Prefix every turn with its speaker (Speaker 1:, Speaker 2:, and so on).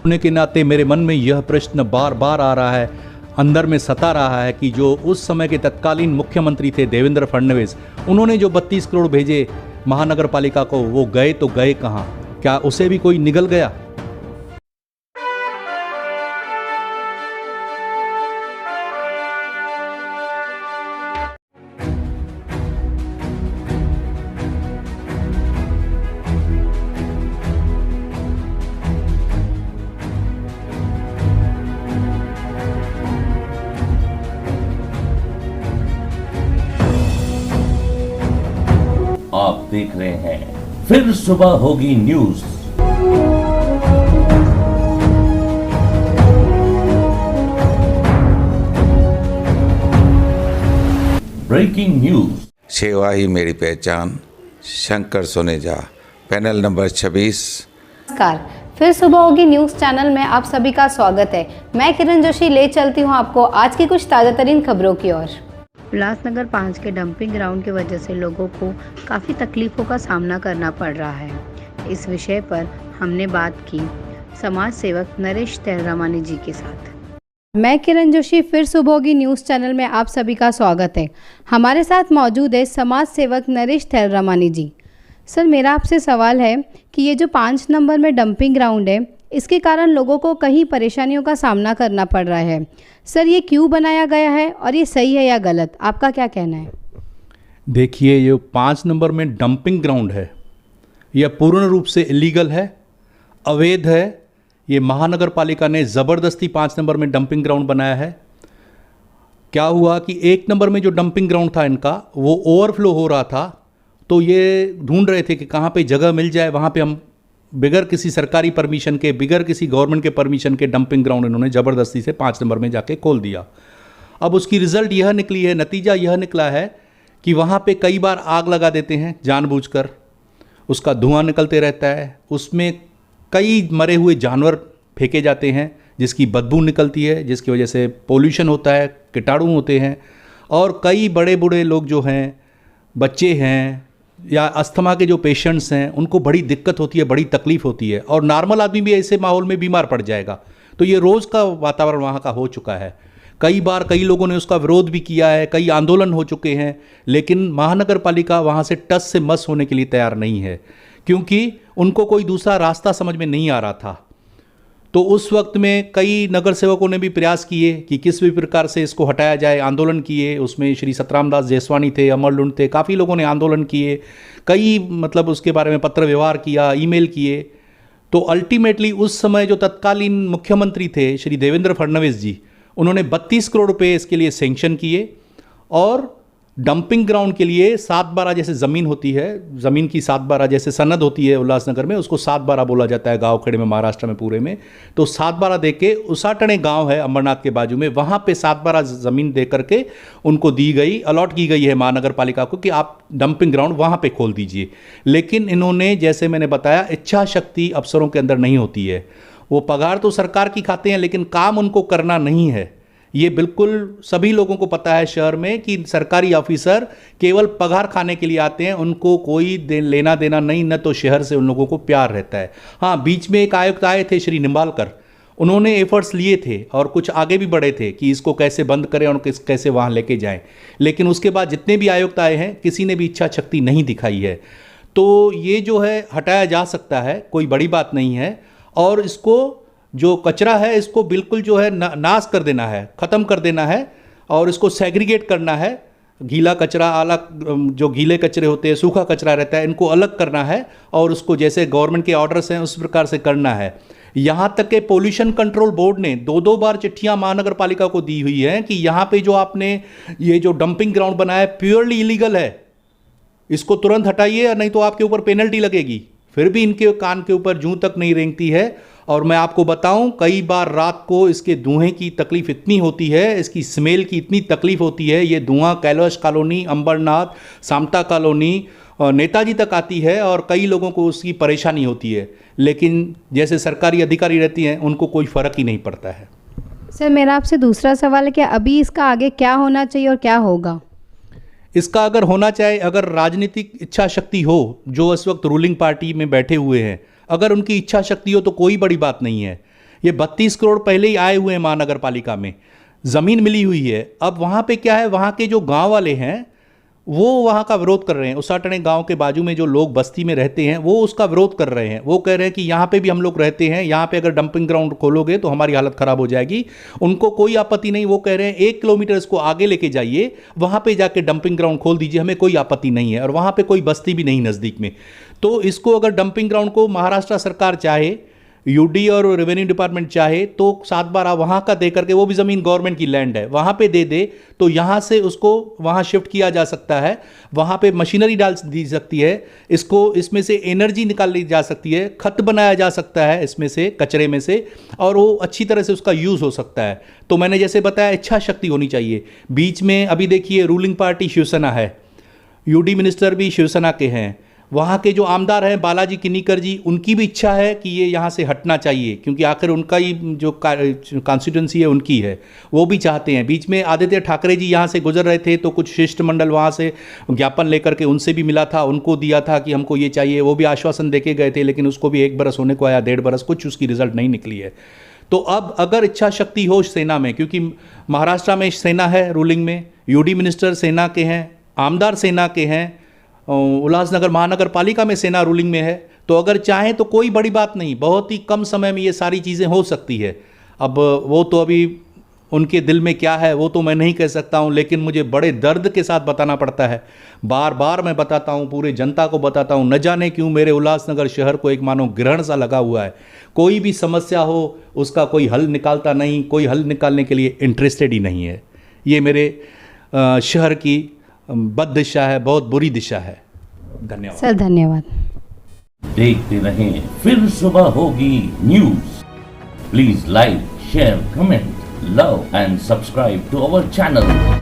Speaker 1: होने के नाते मेरे मन में यह प्रश्न बार बार आ रहा है, अंदर में सता रहा है कि जो उस समय के तत्कालीन मुख्यमंत्री थे देवेंद्र फडणवीस, उन्होंने जो 32 करोड़ भेजे महानगर पालिका को, वो गए तो गए कहाँ? क्या उसे भी कोई निगल गया?
Speaker 2: आप देख रहे हैं फिर सुबह होगी न्यूज। Breaking news.
Speaker 3: सेवा ही मेरी पहचान। Shankar Soneja, panel number 26।
Speaker 4: नमस्कार, फिर सुबह होगी न्यूज़ चैनल में आप सभी का स्वागत है। मैं किरण जोशी ले चलती हूं आपको आज की कुछ ताज़ा तरीन खबरों की ओर। उल्लासनगर 5 के डंपिंग ग्राउंड की वजह से लोगों को काफ़ी तकलीफ़ों का सामना करना पड़ रहा है। इस विषय पर हमने बात की समाज सेवक नरेश तेलरामानी जी के साथ। मैं किरण जोशी, फिर सुबह होगी न्यूज़ चैनल में आप सभी का स्वागत है। हमारे साथ मौजूद है समाज सेवक नरेश तेलरामानी जी। सर, मेरा आपसे सवाल है कि ये जो 5 नंबर में डंपिंग ग्राउंड है, इसके कारण लोगों को कई परेशानियों का सामना करना पड़ रहा है। सर, ये क्यों बनाया गया है और ये सही है या गलत? आपका क्या कहना है?
Speaker 1: देखिए, ये 5 नंबर में डंपिंग ग्राउंड है, यह पूर्ण रूप से इलीगल है, अवैध है। ये महानगर पालिका ने ज़बरदस्ती 5 नंबर में डंपिंग ग्राउंड बनाया है। क्या हुआ कि 1 नंबर में जो डंपिंग ग्राउंड था इनका, वो ओवरफ्लो हो रहा था, तो ये ढूंढ रहे थे कि कहाँ पे जगह मिल जाए, वहाँ पे हम बिगर किसी सरकारी परमिशन के, बिगर किसी गवर्नमेंट के परमिशन के डंपिंग ग्राउंड इन्होंने ज़बरदस्ती से 5 नंबर में जाके खोल दिया। अब उसकी रिज़ल्ट यह निकली है, नतीजा यह निकला है कि वहाँ पे कई बार आग लगा देते हैं जानबूझकर, उसका धुआं निकलते रहता है, उसमें कई मरे हुए जानवर फेंके जाते हैं जिसकी बदबू निकलती है, जिसकी वजह से पोल्यूशन होता है, कीटाणु होते हैं, और कई बड़े बूढ़े लोग जो हैं, बच्चे हैं या अस्थमा के जो पेशेंट्स हैं, उनको बड़ी दिक्कत होती है, बड़ी तकलीफ़ होती है, और नॉर्मल आदमी भी ऐसे माहौल में बीमार पड़ जाएगा। तो ये रोज़ का वातावरण वहाँ का हो चुका है। कई बार कई लोगों ने उसका विरोध भी किया है, कई आंदोलन हो चुके हैं, लेकिन महानगर पालिका वहाँ से टस से मस होने के लिए तैयार नहीं है, क्योंकि उनको कोई दूसरा रास्ता समझ में नहीं आ रहा था। तो उस वक्त में कई नगर सेवकों ने भी प्रयास किए कि किस भी प्रकार से इसको हटाया जाए, आंदोलन किए। उसमें श्री सतराम दास जेसवानी थे, अमर लुंड थे, काफ़ी लोगों ने आंदोलन किए, कई उसके बारे में पत्र व्यवहार किया, ईमेल किए। तो अल्टीमेटली उस समय जो तत्कालीन मुख्यमंत्री थे श्री देवेंद्र फडणवीस जी, उन्होंने 32 करोड़ रुपये इसके लिए सेंक्शन किए, और डंपिंग ग्राउंड के लिए 7/12 जैसे ज़मीन होती है, ज़मीन की 7/12 जैसे सनद होती है उल्लासनगर में, उसको 7/12 बोला जाता है गाँव खेड़े में, महाराष्ट्र में पूरे में। तो 7/12 दे के उसाटने गाँव है अमरनाथ के बाजू में, वहाँ पे 7/12 ज़मीन दे करके उनको दी गई, अलॉट की गई है महानगर पालिका को कि आप डंपिंग ग्राउंड वहाँ पे खोल दीजिए। लेकिन इन्होंने, जैसे मैंने बताया, इच्छा शक्ति अफसरों के अंदर नहीं होती है। वो पगार तो सरकार की खाते हैं, लेकिन काम उनको करना नहीं है। ये बिल्कुल सभी लोगों को पता है शहर में कि सरकारी ऑफिसर केवल पगार खाने के लिए आते हैं, उनको कोई लेना देना नहीं, न तो शहर से उन लोगों को प्यार रहता है। हाँ, बीच में एक आयुक्त आए थे श्री निम्बालकर, उन्होंने एफर्ट्स लिए थे और कुछ आगे भी बढ़े थे कि इसको कैसे बंद करें और कैसे वहाँ लेके जाएं, लेकिन उसके बाद जितने भी आयुक्त आए हैं, किसी ने भी इच्छा शक्ति नहीं दिखाई है। तो ये जो है हटाया जा सकता है, कोई बड़ी बात नहीं है, और इसको जो कचरा है इसको बिल्कुल जो है नाश कर देना है, ख़त्म कर देना है, और इसको सेग्रीगेट करना है। गीला कचरा अलग, जो गीले कचरे होते हैं, सूखा कचरा रहता है, इनको अलग करना है, और उसको जैसे गवर्नमेंट के ऑर्डर्स हैं उस प्रकार से करना है। यहाँ तक के पोल्यूशन कंट्रोल बोर्ड ने 2-2 बार चिट्ठियाँ महानगर पालिका को दी हुई हैं कि यहाँ पे जो आपने ये जो डंपिंग ग्राउंड बनाया है प्योरली इलीगल है, इसको तुरंत हटाइए, नहीं तो आपके ऊपर पेनल्टी लगेगी। फिर भी इनके कान के ऊपर जूं तक नहीं रेंगती है। और मैं आपको बताऊं, कई बार रात को इसके धुएं की तकलीफ इतनी होती है, इसकी स्मेल की इतनी तकलीफ होती है, ये धुआं कैलाश कॉलोनी, अंबरनाथ, सामता कॉलोनी, नेताजी तक आती है, और कई लोगों को उसकी परेशानी होती है, लेकिन जैसे सरकारी अधिकारी रहती हैं उनको कोई फ़र्क ही नहीं पड़ता है।
Speaker 4: सर, मेरा आपसे दूसरा सवाल है कि अभी इसका आगे क्या होना चाहिए और क्या होगा?
Speaker 1: इसका अगर होना चाहे, अगर राजनीतिक इच्छा शक्ति हो, जो इस वक्त रूलिंग पार्टी में बैठे हुए हैं, अगर उनकी इच्छा शक्ति हो तो कोई बड़ी बात नहीं है। ये 32 करोड़ पहले ही आए हुए हैं महानगर पालिका में, ज़मीन मिली हुई है। अब वहाँ पे क्या है, वहाँ के जो गांव वाले हैं वो वहाँ का विरोध कर रहे हैं। उसाटने गांव के बाजू में जो लोग बस्ती में रहते हैं वो उसका विरोध कर रहे हैं। वो कह रहे हैं कि यहाँ पे भी हम लोग रहते हैं, यहाँ पे अगर डंपिंग ग्राउंड खोलोगे तो हमारी हालत ख़राब हो जाएगी। उनको कोई आपत्ति नहीं, वो कह रहे हैं 1 किलोमीटर इसको आगे लेके जाइए, वहाँ पे जाके डंपिंग ग्राउंड खोल दीजिए, हमें कोई आपत्ति नहीं है। और वहाँ पे कोई बस्ती भी नहीं नज़दीक में। तो इसको अगर डंपिंग ग्राउंड को महाराष्ट्र सरकार चाहे, यूडी और रेवेन्यू डिपार्टमेंट चाहे तो 7/12 वहाँ का दे करके, वो भी ज़मीन गवर्नमेंट की लैंड है, वहाँ पे दे दे तो यहाँ से उसको वहाँ शिफ्ट किया जा सकता है। वहाँ पे मशीनरी डाल दी सकती है, इसको इसमें से एनर्जी निकाल ली जा सकती है, खत बनाया जा सकता है इसमें से, कचरे में से, और वो अच्छी तरह से उसका यूज़ हो सकता है। तो मैंने जैसे बताया, इच्छा शक्ति होनी चाहिए। बीच में अभी देखिए रूलिंग पार्टी शिवसेना है, यूडी मिनिस्टर भी शिवसेना के हैं, वहाँ के जो आमदार हैं बालाजी किनीकर जी, उनकी भी इच्छा है कि ये यहाँ से हटना चाहिए, क्योंकि आखिर उनका ही जो कॉन्स्टिट्यूंसी है उनकी है, वो भी चाहते हैं। बीच में आदित्य ठाकरे जी यहाँ से गुजर रहे थे तो कुछ शिष्टमंडल वहाँ से ज्ञापन लेकर के उनसे भी मिला था, उनको दिया था कि हमको ये चाहिए, वो भी आश्वासन देके गए थे, लेकिन उसको भी 1 बरस होने को आया, 1.5 बरस, कुछ उसकी रिजल्ट नहीं निकली है। तो अब अगर इच्छा शक्ति हो सेना में, क्योंकि महाराष्ट्र में सेना है रूलिंग में, यूडी मिनिस्टर सेना के हैं, आमदार सेना के हैं, उल्लासनगर महानगर पालिका में सेना रूलिंग में है, तो अगर चाहें तो कोई बड़ी बात नहीं, बहुत ही कम समय में ये सारी चीज़ें हो सकती है। अब वो तो अभी उनके दिल में क्या है वो तो मैं नहीं कह सकता हूँ, लेकिन मुझे बड़े दर्द के साथ बताना पड़ता है। बार बार मैं बताता हूँ, पूरे जनता को बताता हूँ, न जाने क्यों मेरे उल्लासनगर शहर को एक मानो ग्रहण सा लगा हुआ है। कोई भी समस्या हो उसका कोई हल निकालता नहीं, कोई हल निकालने के लिए इंटरेस्टेड ही नहीं है। ये मेरे शहर की बद दिशा है, बहुत बुरी दिशा है। धन्यवाद
Speaker 4: सर, धन्यवाद।
Speaker 2: देखते रहें फिर सुबह होगी news. Please like, share, comment, love and subscribe to our channel.